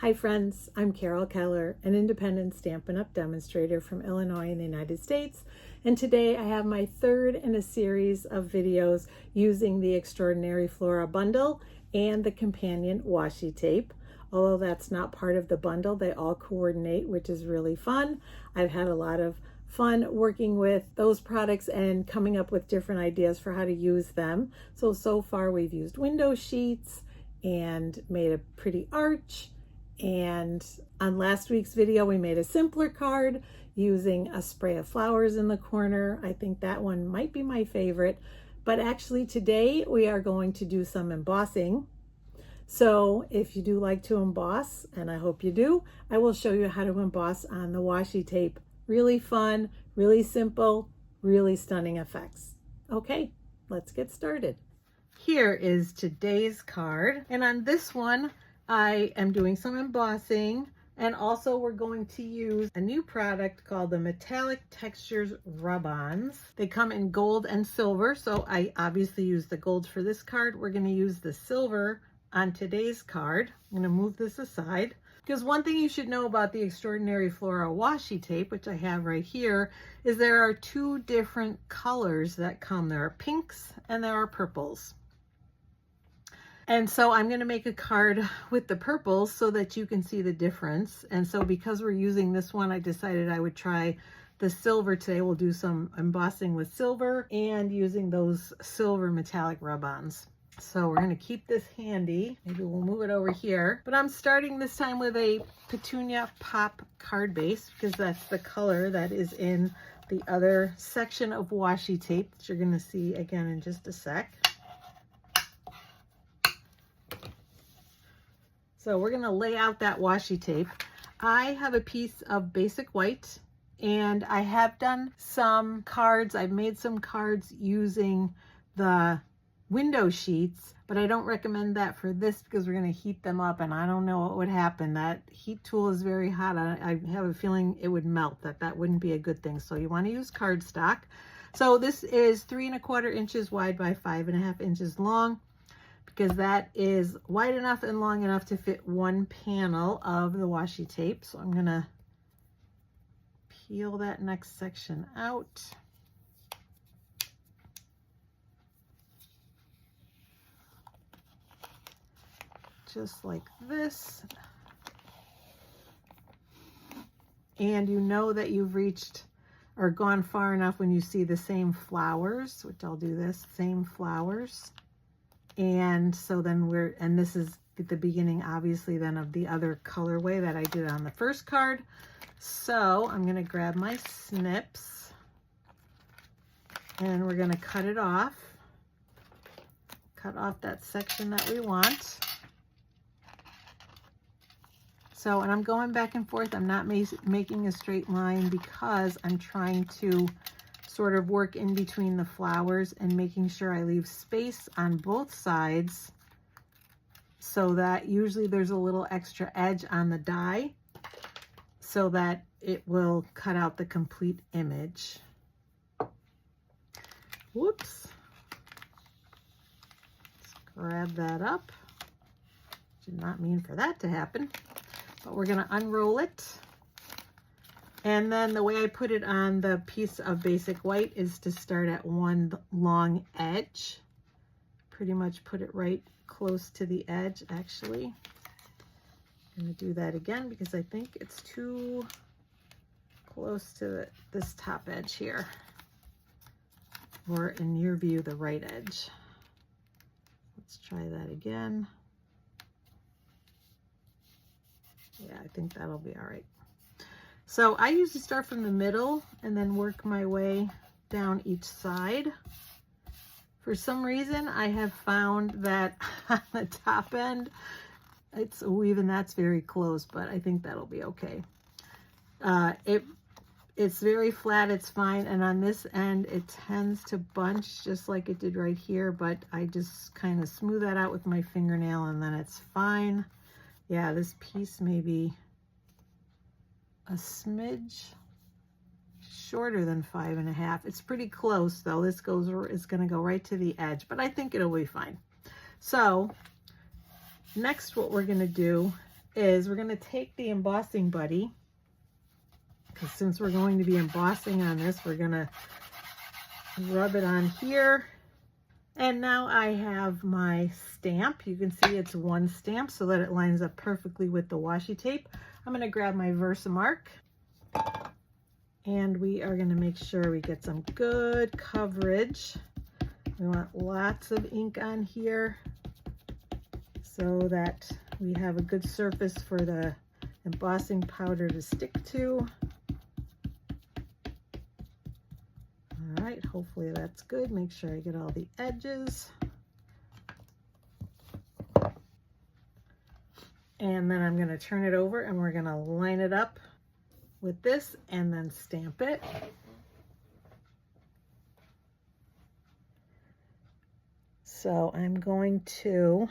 Hi friends, I'm Carol Keller, an independent Stampin' Up! Demonstrator from Illinois in the United States, and today I have my third in a series of videos using the Extraordinary Flora bundle and the companion washi tape. Although that's not part of the bundle, they all coordinate, which is really fun. I've had a lot of fun working with those products and coming up with different ideas for how to use them. So far we've used window sheets and made a pretty arch. And on last week's video, we made a simpler card using a spray of flowers in the corner. I think that one might be my favorite. But actually today we are going to do some embossing. So if you do like to emboss, and I hope you do, I will show you how to emboss on the washi tape. Really fun, really simple, really stunning effects. Okay, let's get started. Here is today's card. And on this one, I am doing some embossing, and also we're going to use a new product called the Metallic Textures Rub-Ons. They come in gold and silver, so I obviously use the gold for this card. We're going to use the silver on today's card. I'm going to move this aside, because one thing you should know about the Extraordinary Flora washi tape, which I have right here, is there are two different colors that come. There are pinks and there are purples. And so I'm going to make a card with the purples so that you can see the difference. And so because we're using this one, I decided I would try the silver today. We'll do some embossing with silver and using those silver metallic rub-ons. So we're going to keep this handy. Maybe we'll move it over here. But I'm starting this time with a Petunia Pop card base because that's the color that is in the other section of washi tape that you're going to see again in just a sec. So we're going to lay out that washi tape. I have a piece of basic white, and I have done some cards. I've made some cards using the window sheets, but I don't recommend that for this because we're going to heat them up, and I don't know what would happen. That heat tool is very hot. I have a feeling it would melt. That wouldn't be a good thing. So you want to use cardstock. So this is 3 1/4 inches wide by 5 1/2 inches long, because that is wide enough and long enough to fit one panel of the washi tape. So I'm gonna peel that next section out. Just like this. And you know that you've reached or gone far enough when you see the same flowers, which I'll do this, same flowers. And so then and this is the beginning, obviously, then of the other colorway that I did on the first card. So I'm going to grab my snips and we're going to cut it off. Cut off that section that we want. So, and I'm going back and forth. I'm not making a straight line because I'm trying to sort of work in between the flowers and making sure I leave space on both sides so that usually there's a little extra edge on the die so that it will cut out the complete image. Whoops. Let's grab that up. Did not mean for that to happen, but we're going to unroll it. And then the way I put it on the piece of basic white is to start at one long edge. Pretty much put it right close to the edge, actually. I'm going to do that again because I think it's too close to this top edge here. Or in your view, the right edge. Let's try that again. Yeah, I think that'll be all right. So I usually start from the middle and then work my way down each side. For some reason, I have found that on the top end, even that's very close, but I think that'll be okay. It's very flat, it's fine, and on this end, it tends to bunch just like it did right here, but I just kind of smooth that out with my fingernail and then it's fine. Yeah, this piece may be a smidge shorter than 5 1/2. It's pretty close though. This is going to go right to the edge, but I think it'll be fine. So next what we're going to do is we're going to take the embossing buddy, because since we're going to be embossing on this, we're going to rub it on here. And now I have my stamp. You can see it's one stamp so that it lines up perfectly with the washi tape. I'm going to grab my Versamark, and we are going to make sure we get some good coverage. We want lots of ink on here so that we have a good surface for the embossing powder to stick to. All right, hopefully that's good. Make sure I get all the edges. And then I'm going to turn it over and we're going to line it up with this and then stamp it. So I'm going to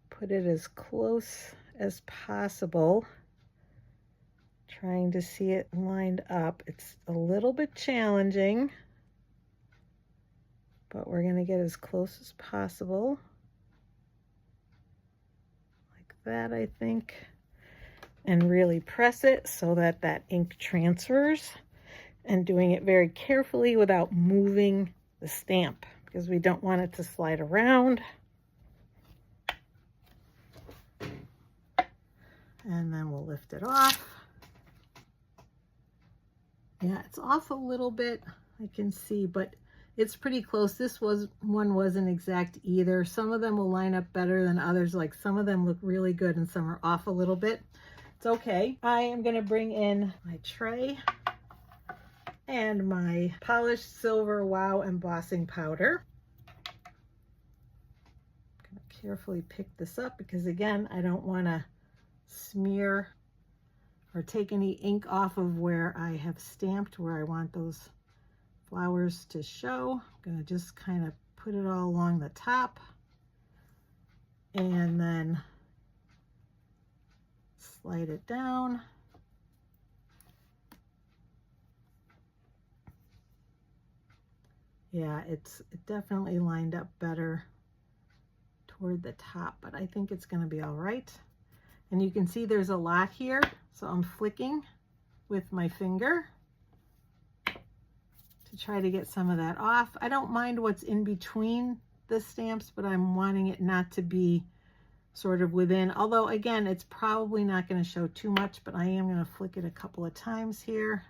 put it as close as possible, trying to see it lined up. It's a little bit challenging, but we're going to get as close as possible. Like that, I think. And really press it so that that ink transfers, and doing it very carefully without moving the stamp because we don't want it to slide around. And then we'll lift it off. Yeah, it's off a little bit, I can see, but it's pretty close. This one wasn't exact either. Some of them will line up better than others. Like some of them look really good and some are off a little bit. It's okay. I am going to bring in my tray and my polished silver Wow embossing powder. I'm going to carefully pick this up because, again, I don't want to smear or take any ink off of where I have stamped, where I want those flowers to show. I'm going to just kind of put it all along the top and then slide it down. Yeah, it definitely lined up better toward the top, but I think it's going to be all right. And you can see there's a lot here, so I'm flicking with my finger to try to get some of that off. I don't mind what's in between the stamps, but I'm wanting it not to be sort of within, although again, it's probably not going to show too much, but I am going to flick it a couple of times here.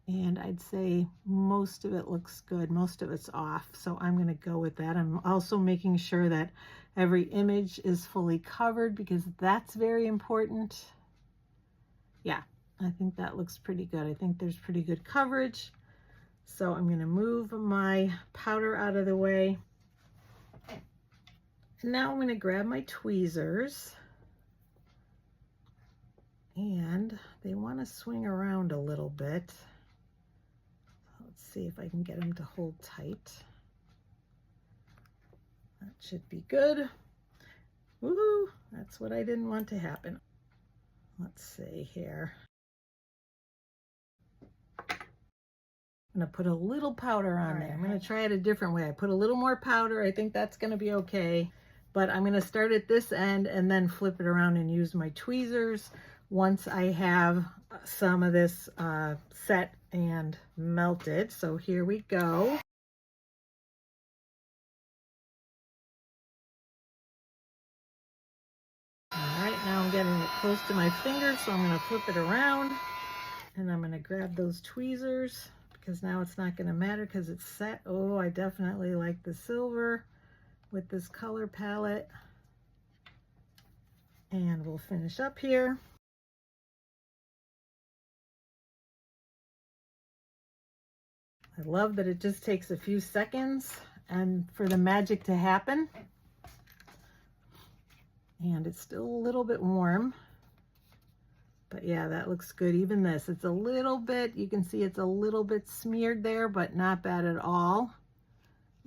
And I'd say most of it looks good. Most of it's off, so I'm going to go with that. I'm also making sure that every image is fully covered because that's very important. Yeah, I think that looks pretty good. I think there's pretty good coverage. So I'm going to move my powder out of the way. And now I'm going to grab my tweezers. And they want to swing around a little bit. Let's see if I can get them to hold tight. That should be good. Woohoo! That's what I didn't want to happen. Let's see here. I'm going to put a little powder on there. I'm going to try it a different way. I put a little more powder. I think that's going to be okay. But I'm going to start at this end and then flip it around and use my tweezers once I have some of this set and melted. So here we go. All right, now I'm getting it close to my finger, so I'm going to flip it around and I'm going to grab those tweezers, because now it's not going to matter because it's set. Oh, I definitely like the silver with this color palette. And we'll finish up here. I love that it just takes a few seconds and for the magic to happen. And it's still a little bit warm. But yeah, that looks good. Even this, it's a little bit, you can see it's a little bit smeared there, but not bad at all.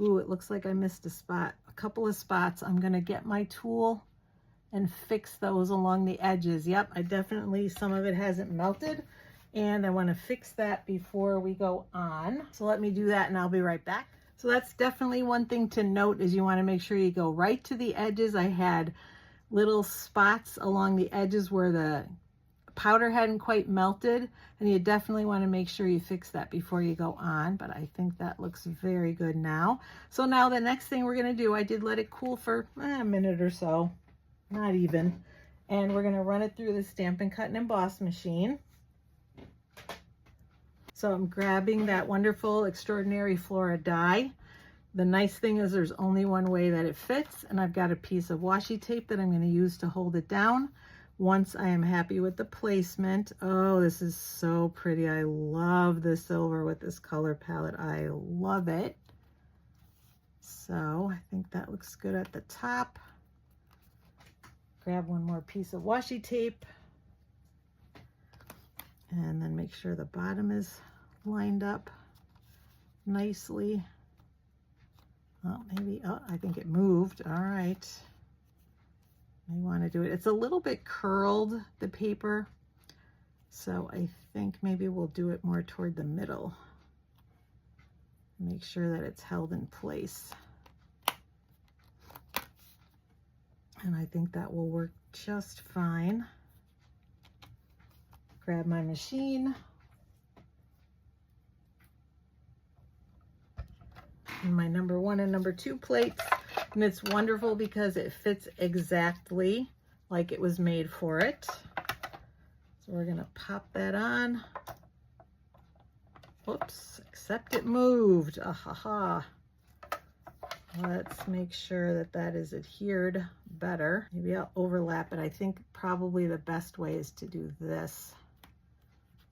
Ooh, it looks like I missed a spot, a couple of spots. I'm gonna get my tool and fix those along the edges. Yep, I definitely, some of it hasn't melted, and I wanna fix that before we go on. So let me do that and I'll be right back. So that's definitely one thing to note, is you want to make sure you go right to the edges. I had little spots along the edges where the powder hadn't quite melted, and you definitely want to make sure you fix that before you go on, but I think that looks very good now. So now the next thing we're going to do, I did let it cool for a minute or so, not even, and we're going to run it through the Stampin' Cut and Emboss machine. So I'm grabbing that wonderful Extraordinary Flora die. The nice thing is there's only one way that it fits, and I've got a piece of washi tape that I'm going to use to hold it down. Once I am happy with the placement, oh, this is so pretty. I love the silver with this color palette. I love it. So I think that looks good at the top. Grab one more piece of washi tape and then make sure the bottom is lined up nicely. Oh, maybe, oh, I think it moved. All right. I want to do it. It's a little bit curled, the paper, so I think maybe we'll do it more toward the middle. Make sure that it's held in place. And I think that will work just fine. Grab my machine. And my number 1 and number 2 plates. And it's wonderful because it fits exactly like it was made for it. So we're going to pop that on. Whoops, except it moved. Ahaha. Let's make sure that that is adhered better. Maybe I'll overlap it. I think probably the best way is to do this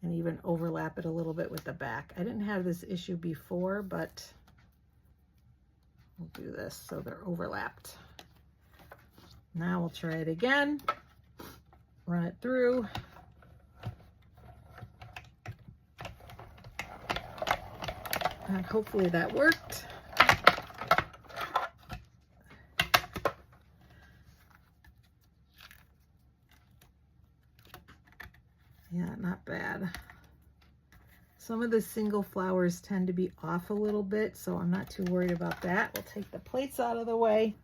and even overlap it a little bit with the back. I didn't have this issue before, but we'll do this so they're overlapped. Now we'll try it again. Run it through. And hopefully that worked. Yeah, not bad. Some of the single flowers tend to be off a little bit, so I'm not too worried about that. We'll take the plates out of the way.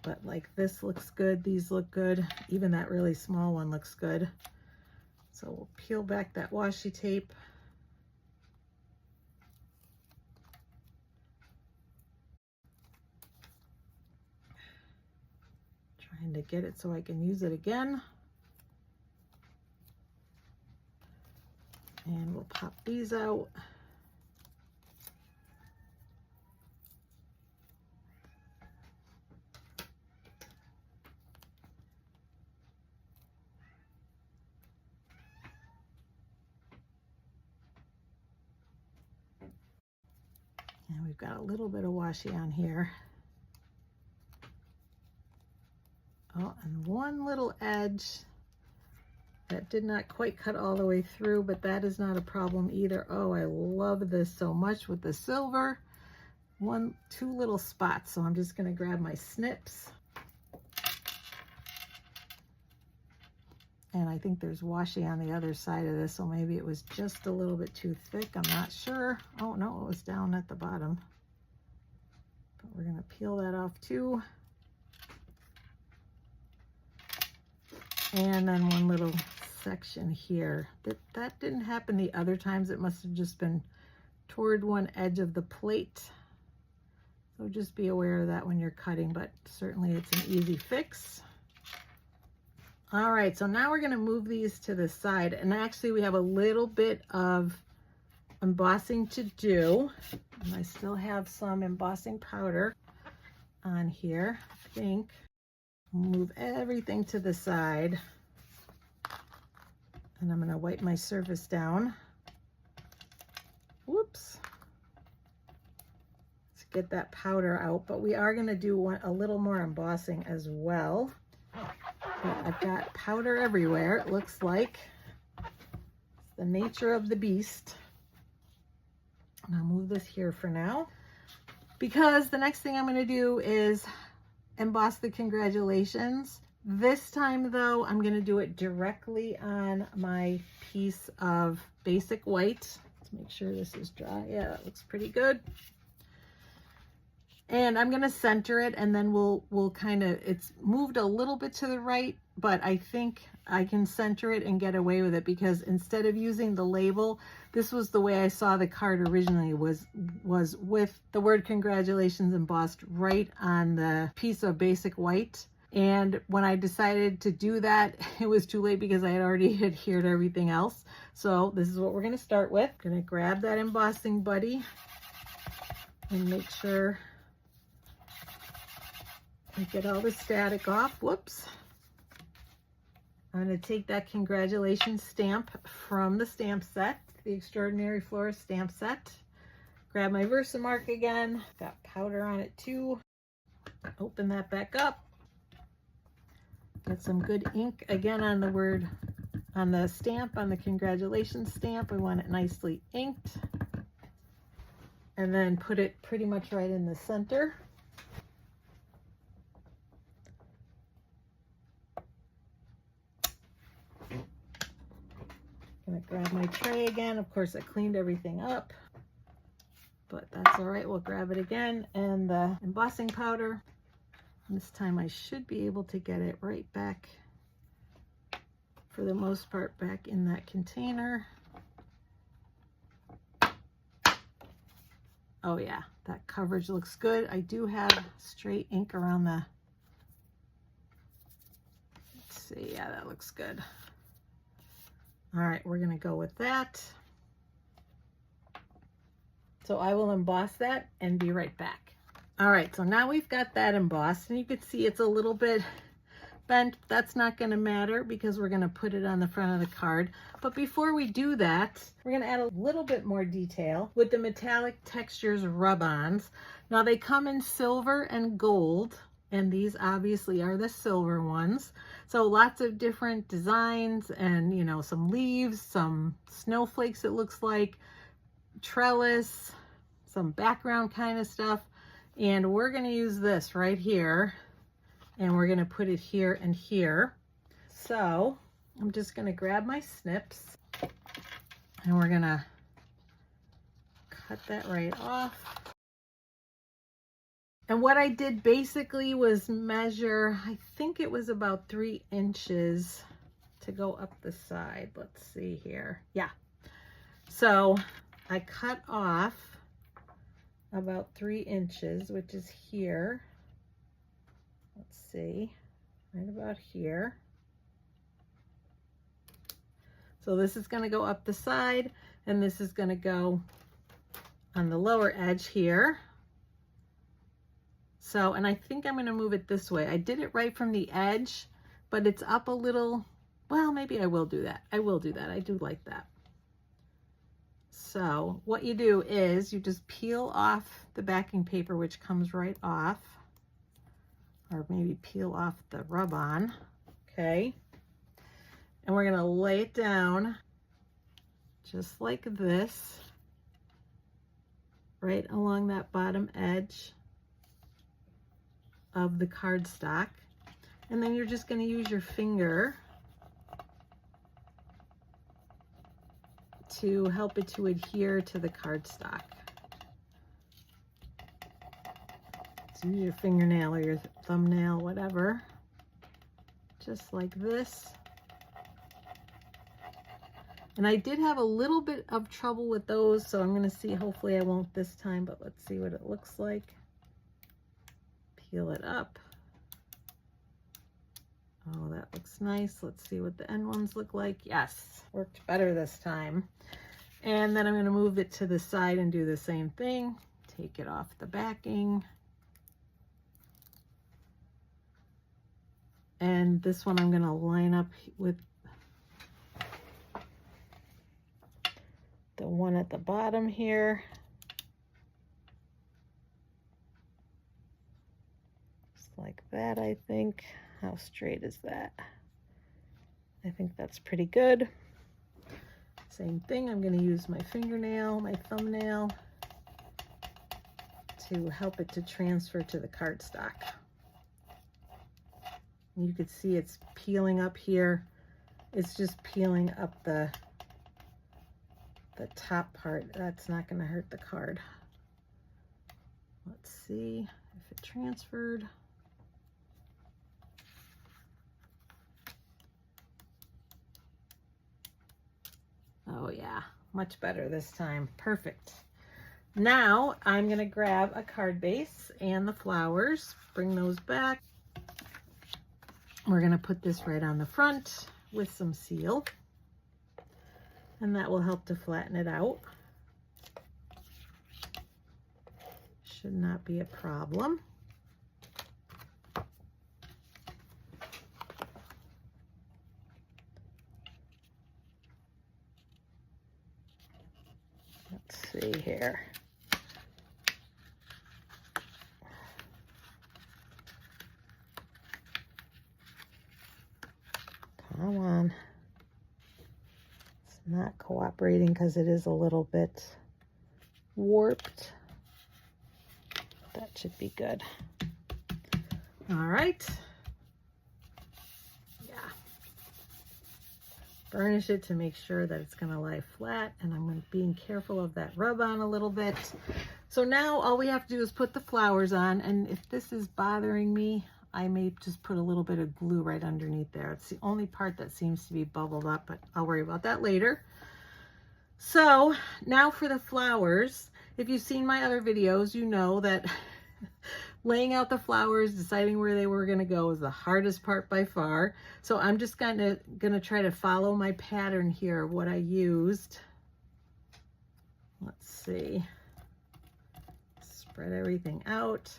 But like this looks good, these look good. Even that really small one looks good. So we'll peel back that washi tape. Trying to get it so I can use it again. And we'll pop these out. And we've got a little bit of washi on here. Oh, and one little edge that did not quite cut all the way through, but that is not a problem either. Oh, I love this so much with the silver. Two little spots, so I'm just going to grab my snips. And I think there's washi on the other side of this, so maybe it was just a little bit too thick. I'm not sure. Oh, no, it was down at the bottom. But we're going to peel that off too. And then one little section here. That didn't happen the other times. It must have just been toward one edge of the plate. So just be aware of that when you're cutting, but certainly it's an easy fix. All right, so now we're going to move these to the side, and actually we have a little bit of embossing to do. And I still have some embossing powder on here, I think. Move everything to the side, and I'm going to wipe my surface down. Whoops. Let's get that powder out, but we are going to do a little more embossing as well. But I've got powder everywhere, it looks like. It's the nature of the beast. And I'll move this here for now, because the next thing I'm going to do is emboss the congratulations. This time though, I'm going to do it directly on my piece of basic white. Let's make sure this is dry. Yeah, that looks pretty good. And I'm gonna center it, and then we'll kind of, it's moved a little bit to the right, but I think I can center it and get away with it, because instead of using the label, this was the way I saw the card originally, was with the word congratulations embossed right on the piece of basic white. And when I decided to do that, it was too late because I had already adhered everything else. So this is what we're gonna start with. I'm gonna grab that embossing buddy and make sure I get all the static off. Whoops. I'm going to take that congratulations stamp from the stamp set, the Extraordinary Flora stamp set. Grab my Versamark again. Got powder on it too. Open that back up. Get some good ink again on the word, on the stamp, on the congratulations stamp. We want it nicely inked. And then put it pretty much right in the center. Gonna grab my tray again. Of course, I cleaned everything up, but that's all right. We'll grab it again, and the embossing powder. This time I should be able to get it right back, for the most part, back in that container. Oh yeah, that coverage looks good. I do have straight ink around the, let's see, yeah, that looks good. All right, we're gonna go with that. So I will emboss that and be right back. All right, so now we've got that embossed, and you can see it's a little bit bent. That's not gonna matter because we're gonna put it on the front of the card. But before we do that, we're gonna add a little bit more detail with the Metallic Textures rub-ons. Now they come in silver and gold, and these obviously are the silver ones. So lots of different designs, and you know, some leaves, some snowflakes, it looks like, trellis, some background kind of stuff. And we're gonna use this right here, and we're gonna put it here and here. So I'm just gonna grab my snips, and we're gonna cut that right off. And what I did basically was measure, I think it was about 3 inches to go up the side. Let's see here. Yeah. So I cut off about 3 inches, which is here. Let's see, right about here. So this is going to go up the side, and this is going to go on the lower edge here. So, and I think I'm going to move it this way. I did it right from the edge, but it's up a little. Well, maybe I will do that. I will do that. I do like that. So what you do is you just peel off the backing paper, which comes right off, or maybe peel off the rub-on, okay? And we're gonna lay it down just like this, right along that bottom edge of the cardstock. And then you're just gonna use your finger to help it to adhere to the cardstock. So use your fingernail or your thumbnail, whatever, just like this. And I did have a little bit of trouble with those, so I'm going to see, hopefully I won't this time, but let's see what it looks like. Peel it up. Oh, that looks nice. Let's see what the end ones look like. Yes, worked better this time. And then I'm going to move it to the side and do the same thing. Take it off the backing. And this one I'm going to line up with the one at the bottom here. Just like that, I think. How straight is that? I think that's pretty good. Same thing, I'm going to use my fingernail, my thumbnail, to help it to transfer to the cardstock. You can see it's peeling up here. It's just peeling up the top part. That's not going to hurt the card. Let's see. transferred. Oh yeah, much better this time. Perfect. Now I'm gonna grab a card base and the flowers, bring those back. We're gonna put this right on the front with some seal, and that will help to flatten it out. Should not be a problem. Let's see here. Come on. It's not cooperating because it is a little bit warped. That should be good. All right. Yeah. Burnish it to make sure that it's going to lie flat, and I'm being careful of that rub on a little bit. So now all we have to do is put the flowers on, and if this is bothering me, I may just put a little bit of glue right underneath there. It's the only part that seems to be bubbled up, but I'll worry about that later. So now for the flowers. If you've seen my other videos, you know that laying out the flowers, deciding where they were going to go is the hardest part by far. So I'm just gonna try to follow my pattern here of what I used. Let's see. Spread everything out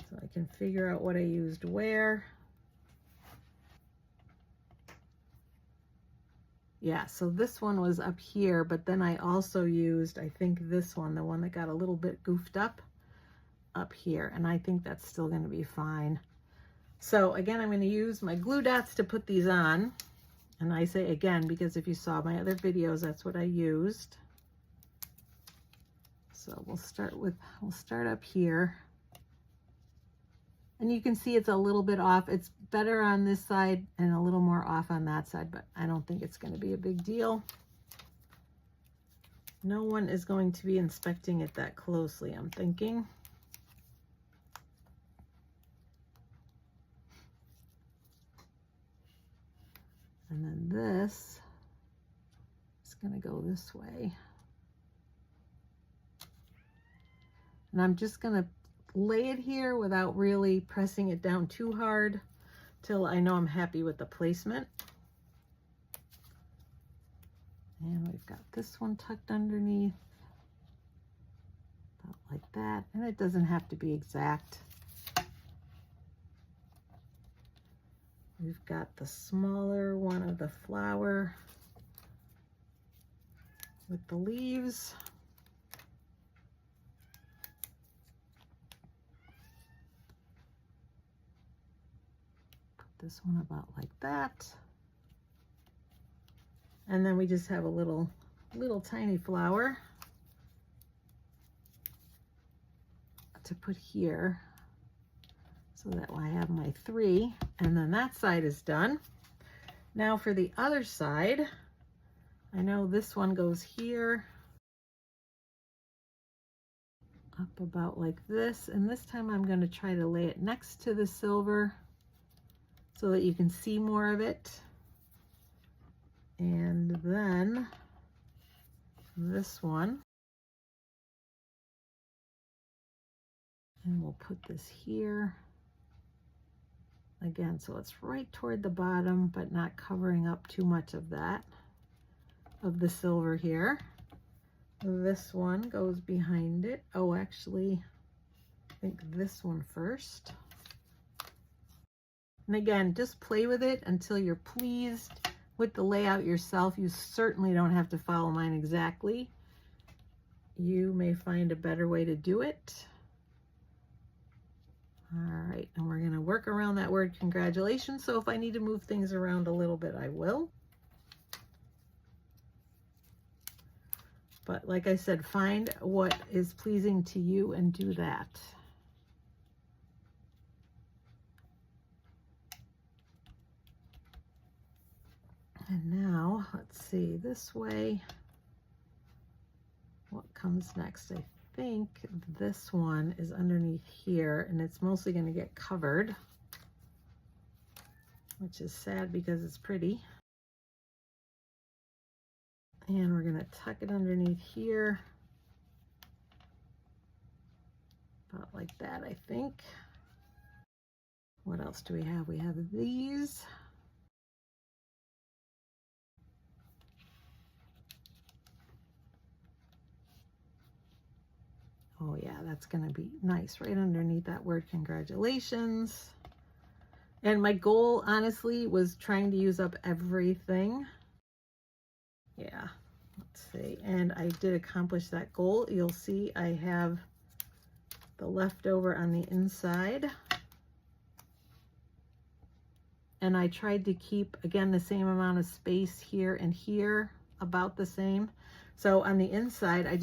so I can figure out what I used where. Yeah, so this one was up here, but then I also used, I think this one, the one that got a little bit goofed up here, and I think that's still going to be fine. So again, I'm going to use my glue dots to put these on, and I say again because if you saw my other videos, that's what I used. So we'll start up here, and you can see it's a little bit off. It's better on this side and a little more off on that side, but I don't think it's going to be a big deal. No one is going to be inspecting it that closely, I'm thinking. And then this is going to go this way. And I'm just going to lay it here without really pressing it down too hard till I know I'm happy with the placement. And we've got this one tucked underneath, about like that. And it doesn't have to be exact. We've got the smaller one of the flower with the leaves. Put this one about like that. And then we just have a little tiny flower to put here, so that I have my 3, and then that side is done. Now for the other side, I know this one goes here, up about like this, and this time I'm going to try to lay it next to the silver so that you can see more of it. And then this one, and we'll put this here again, so it's right toward the bottom but not covering up too much of that, of the silver here. This one goes behind it. Oh, actually, I think this one first. And again, just play with it until you're pleased with the layout yourself. You certainly don't have to follow mine exactly. You may find a better way to do it. All right, and we're gonna work around that word congratulations. So if I need to move things around a little bit, I will. But like I said, find what is pleasing to you and do that. And now, let's see, this way, what comes next? I think this one is underneath here, and it's mostly going to get covered, which is sad because it's pretty. And we're going to tuck it underneath here, about like that, I think. What else do we have? We have these. Oh yeah, that's gonna be nice right underneath that word congratulations. And my goal, honestly, was trying to use up everything. Yeah, let's see. And I did accomplish that goal. You'll see I have the leftover on the inside. And I tried to keep, again, the same amount of space here and here, about the same. So on the inside, I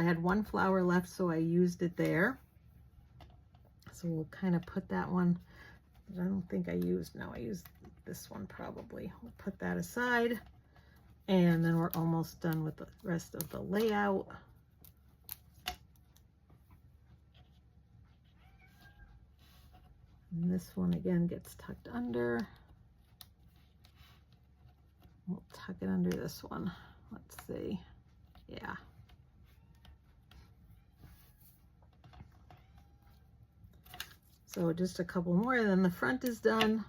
had one flower left, so I used it there. So we'll kind of put that one, I don't think I used this one probably. We'll put that aside. And then we're almost done with the rest of the layout. And this one again gets tucked under. We'll tuck it under this one. Let's see. Yeah. So just a couple more, and then the front is done.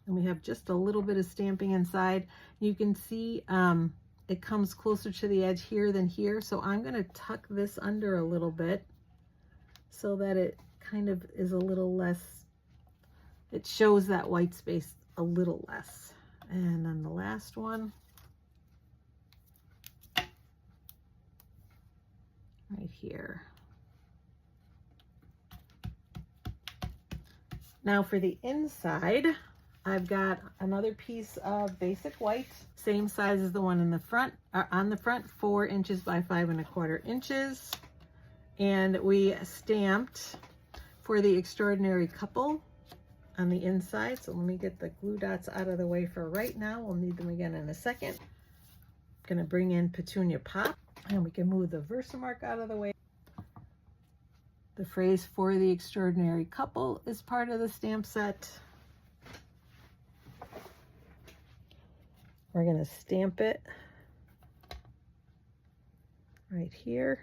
And we have just a little bit of stamping inside. You can see it comes closer to the edge here than here. So I'm going to tuck this under a little bit so that it kind of is a little less, it shows that white space a little less. And then the last one. Right here. Now for the inside, I've got another piece of basic white, same size as the one in the front, on the front, 4 inches by 5 1/4 inches. And we stamped for the extraordinary couple on the inside. So let me get the glue dots out of the way for right now. We'll need them again in a second. I'm gonna bring in Petunia Pop, and we can move the Versamark out of the way. The phrase "for the extraordinary couple" is part of the stamp set. We're going to stamp it right here.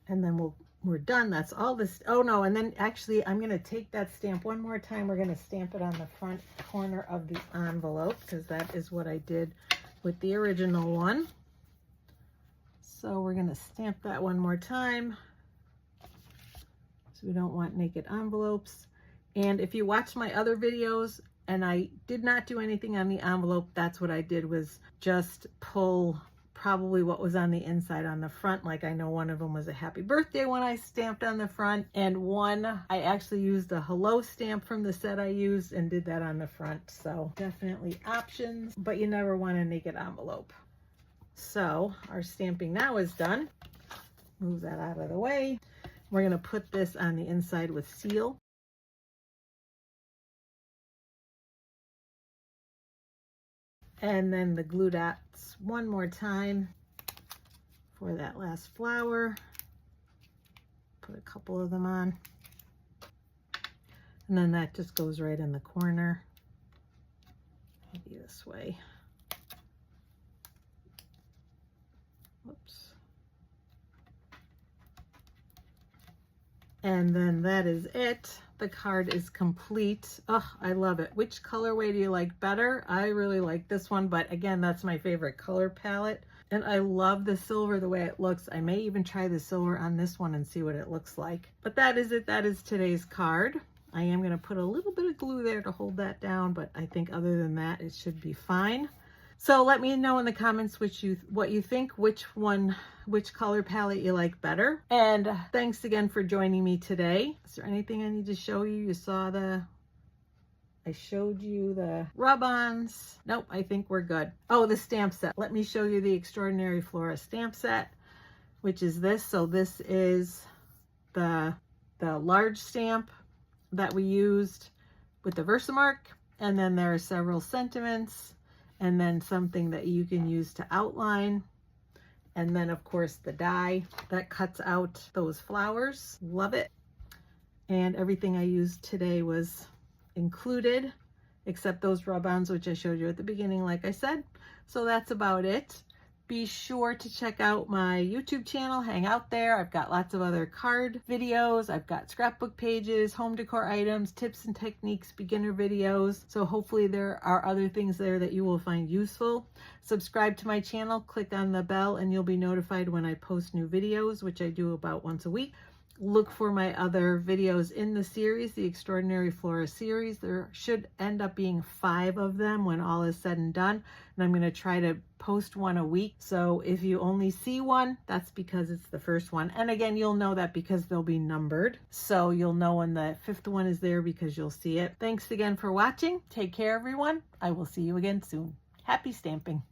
And then we're done. That's all this. Oh no, and then actually I'm going to take that stamp one more time. We're going to stamp it on the front corner of the envelope, because that is what I did with the original one. So we're going to stamp that one more time. So we don't want naked envelopes. And if you watch my other videos and I did not do anything on the envelope, that's what I did, was just pull probably what was on the inside on the front. Like I know one of them was a happy birthday one I stamped on the front, and one I actually used a hello stamp from the set I used and did that on the front. So definitely options, but you never want a naked envelope. So our stamping now is done. Move that out of the way. We're going to put this on the inside with seal. And then the glue dots one more time for that last flower. Put a couple of them on. And then that just goes right in the corner. Maybe this way. Whoops. And then that is it. The card is complete. Oh, I love it. Which colorway do you like better? I really like this one, but again, that's my favorite color palette. And I love the silver, the way it looks. I may even try the silver on this one and see what it looks like. But that is it. That is today's card. I am going to put a little bit of glue there to hold that down, but I think other than that, it should be fine. So let me know in the comments what you think, which color palette you like better. And thanks again for joining me today. Is there anything I need to show you? You saw I showed you the rub-ons. Nope, I think we're good. Oh, the stamp set. Let me show you the Extraordinary Flora stamp set, which is this. So this is the large stamp that we used with the Versamark. And then there are several sentiments, and then something that you can use to outline. And then of course the die that cuts out those flowers. Love it. And everything I used today was included, except those rub-ons, which I showed you at the beginning, like I said. So that's about it. Be sure to check out my YouTube channel, hang out there. I've got lots of other card videos. I've got scrapbook pages, home decor items, tips and techniques, beginner videos. So hopefully there are other things there that you will find useful. Subscribe to my channel, click on the bell, and you'll be notified when I post new videos, which I do about once a week. Look for my other videos in the series, the Extraordinary Flora series. There should end up being 5 of them when all is said and done. And I'm going to try to post one a week. So if you only see one, that's because it's the first one. And again, you'll know that because they'll be numbered. So you'll know when the 5th one is there because you'll see it. Thanks again for watching. Take care, everyone. I will see you again soon. Happy stamping.